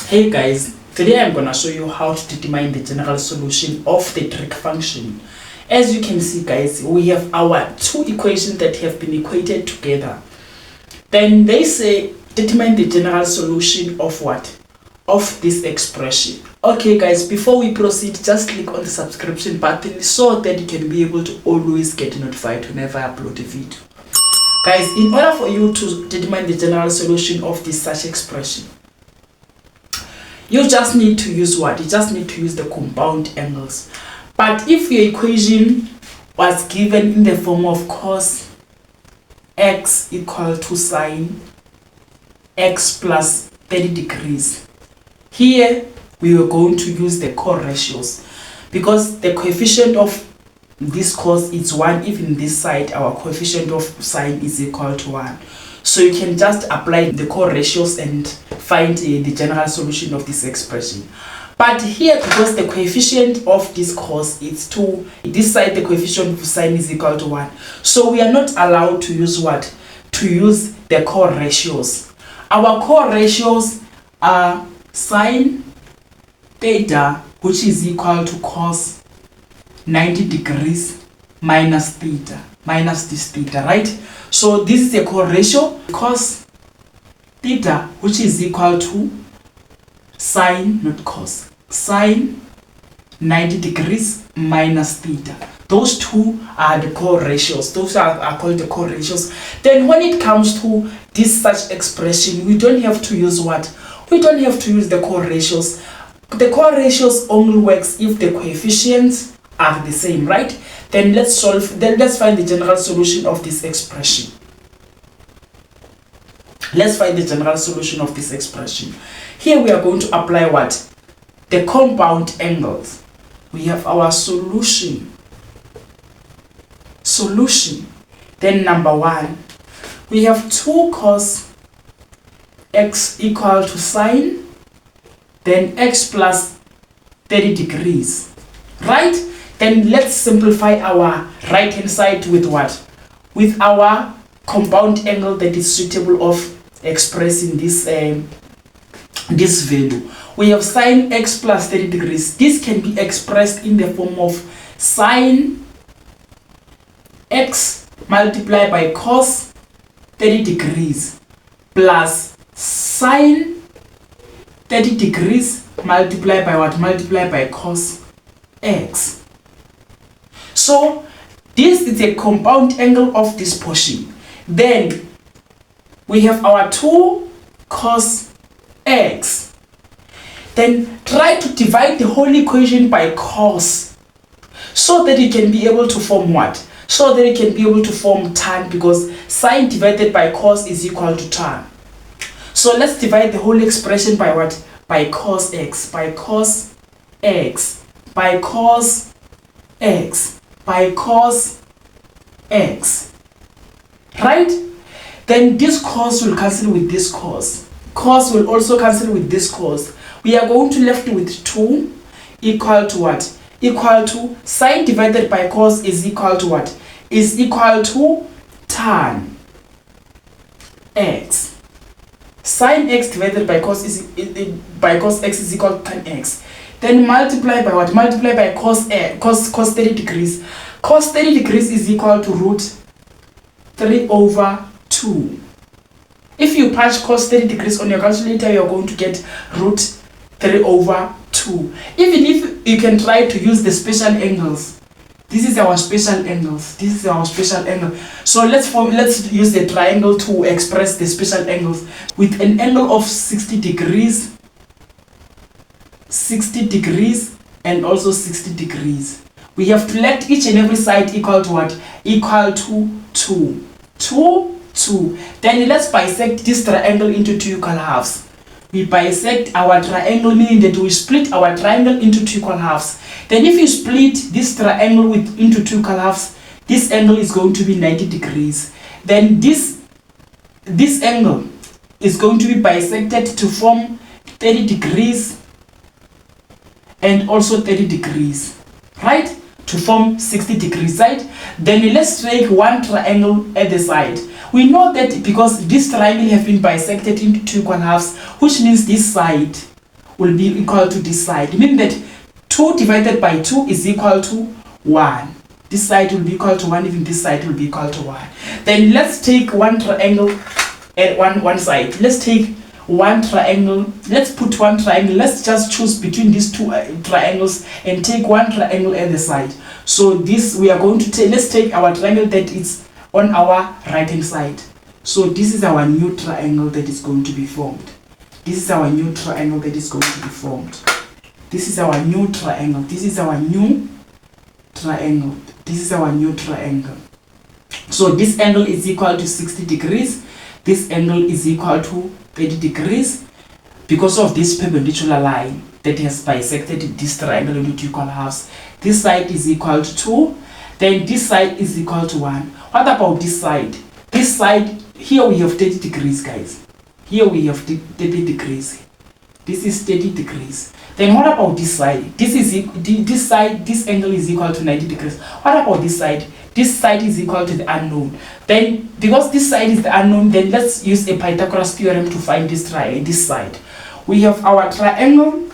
Hey guys, today I'm gonna show you how to determine the general solution of the trig function. As you can see guys, we have our two equations that have been equated together. Then they say determine the general solution of what? Of this expression. Okay guys, before we proceed, just click on the subscription button so that you can be able to always get notified whenever I upload a video. Guys, in order for you to determine the general solution of this such expression, you just need to use what? You just need to use the compound angles. But if your equation was given in the form of cos x equal to sine x plus 30 degrees, here we were going to use the co-ratios because the coefficient of this cos is 1. If in this side our coefficient of sine is equal to 1. So you can just apply the co-ratios and find the general solution of this expression. But here, because the coefficient of this cos is 2, this side the coefficient of sine is equal to 1. So we are not allowed to use what? To use the co-ratios. Our co-ratios are sine theta, which is equal to cos 90 degrees minus theta, minus this theta, right? So this is a co-ratio, cos theta, which is equal to sine, not cos, sine 90 degrees minus theta. Those two are the co-ratios. Those are called the co-ratios. Then when it comes to this such expression, we don't have to use what? We don't have to use the co-ratios. The co-ratios only works if the coefficients are the same, right? Then let's find the general solution of this expression. Let's find the general solution of this expression. Here we are going to apply what? The compound angles. We have our solution. Then number 1, we have 2 cos x equal to sine, then x plus 30 degrees, right? Then let's simplify our right hand side with what? With our compound angle that is suitable of expressing this this value. We have sine x plus 30 degrees. This can be expressed in the form of sine x multiplied by cos 30 degrees plus sine 30 degrees multiplied by what? Multiplied by cos x. So this is a compound angle of this portion. Then we have our 2 cos x. Then try to divide the whole equation by cos so that you can be able to form what? So that you can be able to form tan, because sine divided by cos is equal to tan. So let's divide the whole expression by what? By cos x, by cos x, by cos x, by cos x, right? Then this cos will cancel with this cos. Cos will also cancel with this cos. We are going to left with 2 equal to what? Equal to sine divided by cos is equal to what? Is equal to tan x. Sine x divided by cos x is equal to tan x. Then multiply by what? Multiply by cos 30 degrees. Cos 30 degrees is equal to root 3 over 2. If you punch cos 30 degrees on your calculator, you're going to get root 3 over 2. Even if you can try to use the special angles. This is our special angles. This is our special angle. So let's use the triangle to express the special angles with an angle of 60 degrees, 60 degrees, and also 60 degrees. We have to let each and every side equal to what? Equal to 2. 2. Then let's bisect this triangle into 2 equal halves. We bisect our triangle, meaning that we split our triangle into 2 equal halves. Then if you split this triangle into 2 equal halves, this angle is going to be 90 degrees. Then this angle is going to be bisected to form 30 degrees and also 30 degrees, right? To form 60 degrees, right? Then let's take one triangle at the side. We know that because this triangle have been bisected into 2 equal halves, which means this side will be equal to this side, meaning that 2 divided by 2 is equal to 1. This side will be equal to 1, even this side will be equal to 1. Then let's take one triangle at one side. Let's take one triangle. Let's put one triangle. Let's just choose between these two triangles and take one triangle at the side. So this we are going to take, let's take our triangle that is on our right hand side. So this is our new triangle that is going to be formed. This is our new triangle that is going to be formed. This is our new triangle. This is our new triangle. This is our new triangle. So this angle is equal to 60 degrees. This angle is equal to 30 degrees because of this perpendicular line that has bisected this triangle into two equal halves. This side is equal to 2. Then this side is equal to 1. What about this side? This side, here we have 30 degrees, guys. Here we have 30 degrees. This is 30 degrees. Then what about this side? This side, this angle is equal to 90 degrees. What about this side? This side is equal to the unknown. Then because this side is the unknown, then let's use a Pythagoras theorem to find this side. We have our triangle.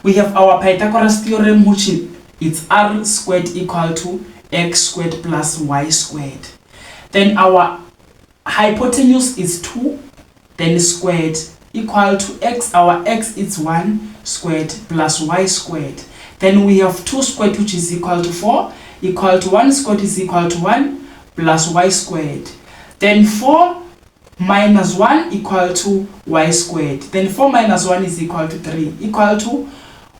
We have our Pythagoras theorem, which is r squared equal to x squared plus y squared. Then our hypotenuse is 2, then squared equal to x. Our x is 1 squared plus y squared. Then we have 2 squared, which is equal to 4, equal to 1 squared is equal to 1 plus y squared. Then 4 minus 1 equal to y squared. Then 4 minus 1 is equal to 3, equal to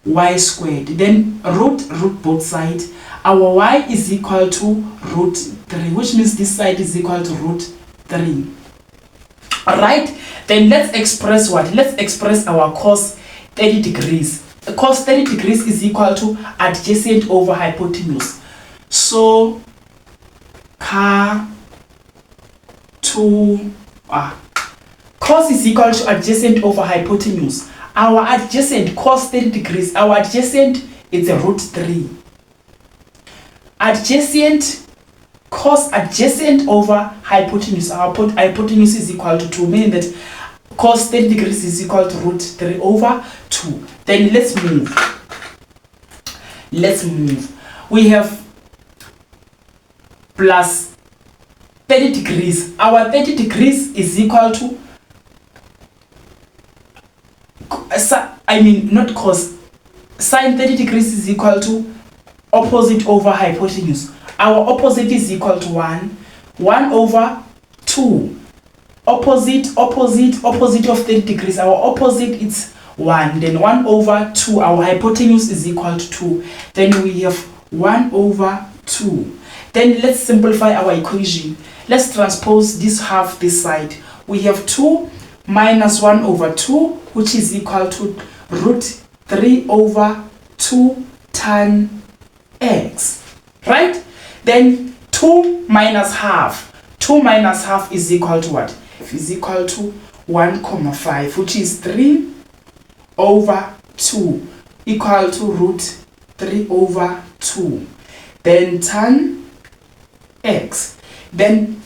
y squared. Then root both sides. Our y is equal to root 3, which means this side is equal to root 3. Alright, then let's express what? Let's express our cos 30 degrees. Cos 30 degrees is equal to adjacent over hypotenuse. So cos is equal to adjacent over hypotenuse. Our adjacent cos 30 degrees, our adjacent is a root 3. Adjacent cos adjacent over hypotenuse. Our hypotenuse is equal to 2, meaning that cos 30 degrees is equal to root 3 over 2. Then let's move. We have plus 30 degrees. Our 30 degrees is equal to, not cos, sine 30 degrees is equal to opposite over hypotenuse. Our opposite is equal to 1 over 2. Opposite of 30 degrees. Our opposite is 1. Then 1 over 2. Our hypotenuse is equal to 2. Then we have 1 over 2. Then let's simplify our equation. Let's transpose this half this side. We have 2 minus 1 over 2, which is equal to root 3 over 2 tan x. Right? Then 2 minus half. 2 minus half is equal to what? Is equal to 1,5, which is 3 over 2, equal to root 3 over 2. Then tan x. Then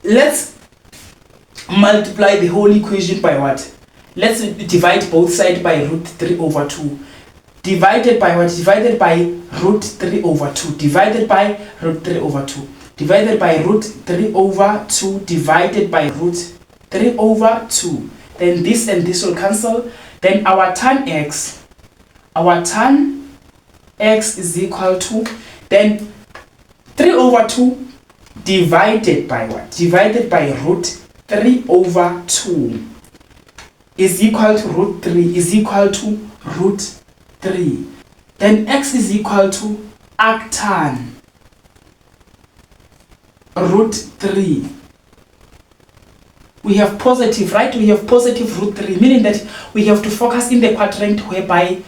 let's multiply the whole equation by what? Let's divide both sides by root 3 over 2. Divided by what? Divided by root 3 over 2. Divided by root 3 over 2. Divided by root 3 over 2. Divided by root 3 over 2. Then this and this will cancel. Then our tan x. Our tan x is equal to, then 3 over 2 divided by what? Divided by root 3 over 2 is equal to root 3, is equal to root 3. Then x is equal to arctan root 3. We have positive, right? We have positive root 3, meaning that we have to focus in the quadrant whereby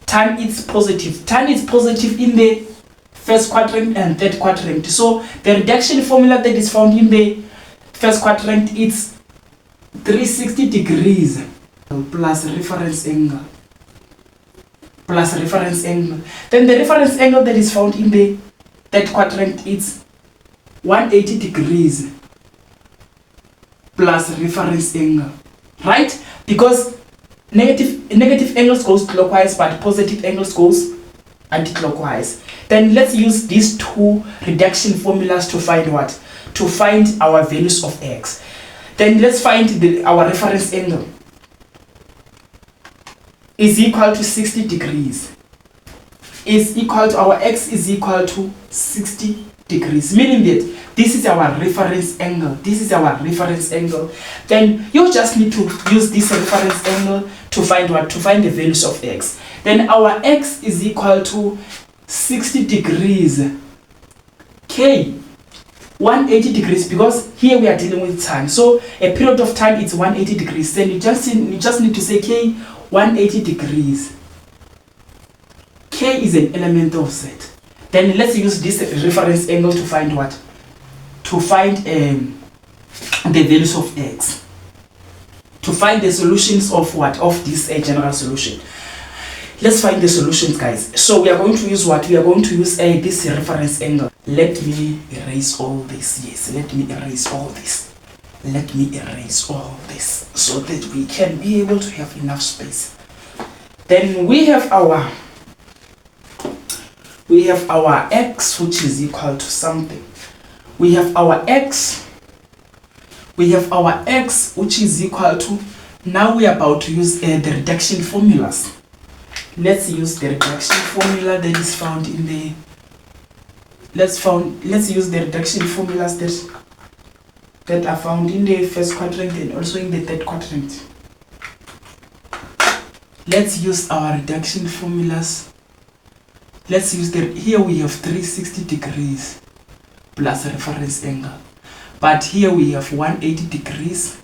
tan is positive. Tan is positive in the first quadrant and third quadrant. So the reduction formula that is found in the first quadrant is 360 degrees plus reference angle. Plus reference angle. Then the reference angle that is found in the third quadrant is 180 degrees plus reference angle. Right? Because Negative angles goes clockwise, but positive angles goes anti-clockwise. Then let's use these two reduction formulas to find what? To find our values of x. Then let's find our reference angle is equal to 60 degrees. Is equal to our x is equal to 60 degrees, meaning that this is our reference angle. This is our reference angle. Then you just need to use this reference angle to find what? To find the values of x. Then our x is equal to 60 degrees. K, 180 degrees, because here we are dealing with time. So a period of time it's 180 degrees. Then you just need to say K 180 degrees. K is an element of Z. Then let's use this reference angle to find what? To find the values of x. To find the solutions of what? Of this general solution. Let's find the solutions, guys. So we are going to use what? We are going to use this reference angle. Let me erase all this. Yes, let me erase all this. Let me erase all this so that we can be able to have enough space. Then we have our x, which is equal to something. We have our x, which is equal to, now we are about to use the reduction formulas. Let's use the reduction formula that is found in the, let's use the reduction formulas that are found in the first quadrant and also in the third quadrant. Let's use our reduction formulas. Let's use here we have 360 degrees plus reference angle. But here we have 180 degrees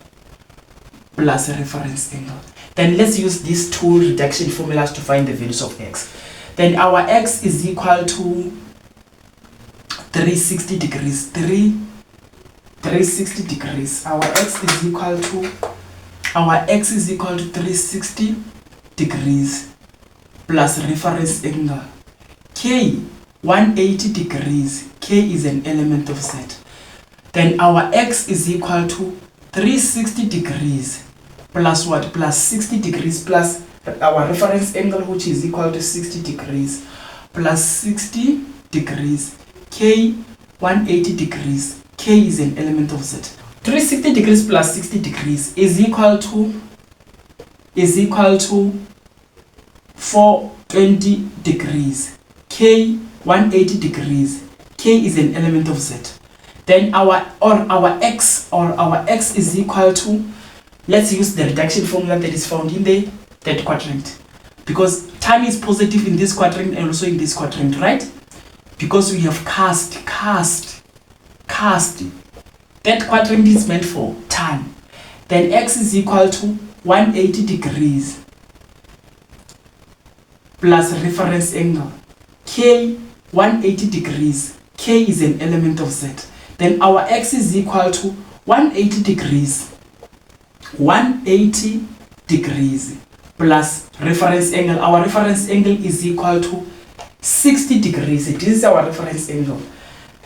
plus reference angle. Then let's use these two reduction formulas to find the values of x. Then our x is equal to 360 degrees. 360 degrees. Our x is equal to 360 degrees plus reference angle. K 180 degrees. K is an element of Z. Then our x is equal to 360 degrees plus what? Plus 60 degrees plus our reference angle, which is equal to 60 degrees plus 60 degrees. K 180 degrees. K is an element of Z. 360 degrees plus 60 degrees is equal to 420 degrees. K 180 degrees. K is an element of Z. Then our x is equal to, let's use the reduction formula that is found in the third quadrant, because time is positive in this quadrant and also in this quadrant, right? Because we have cast. That quadrant is meant for time. Then x is equal to 180 degrees plus reference angle. K 180 degrees. K is an element of Z. Then our x is equal to 180 degrees. 180 degrees plus reference angle. Our reference angle is equal to 60 degrees. This is our reference angle.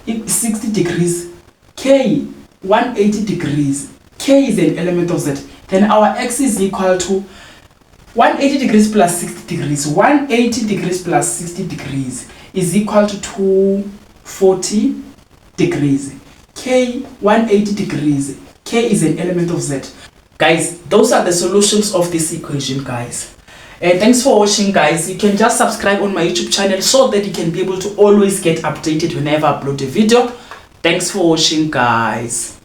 60 degrees. K 180 degrees. K is an element of Z. Then our x is equal to 180 degrees plus 60 degrees. 180 degrees plus 60 degrees is equal to 240 degrees. K 180 degrees. K is an element of Z. Guys, those are the solutions of this equation, guys. Thanks for watching, guys. You can just subscribe on my YouTube channel so that you can be able to always get updated whenever I upload a video. Thanks for watching, guys.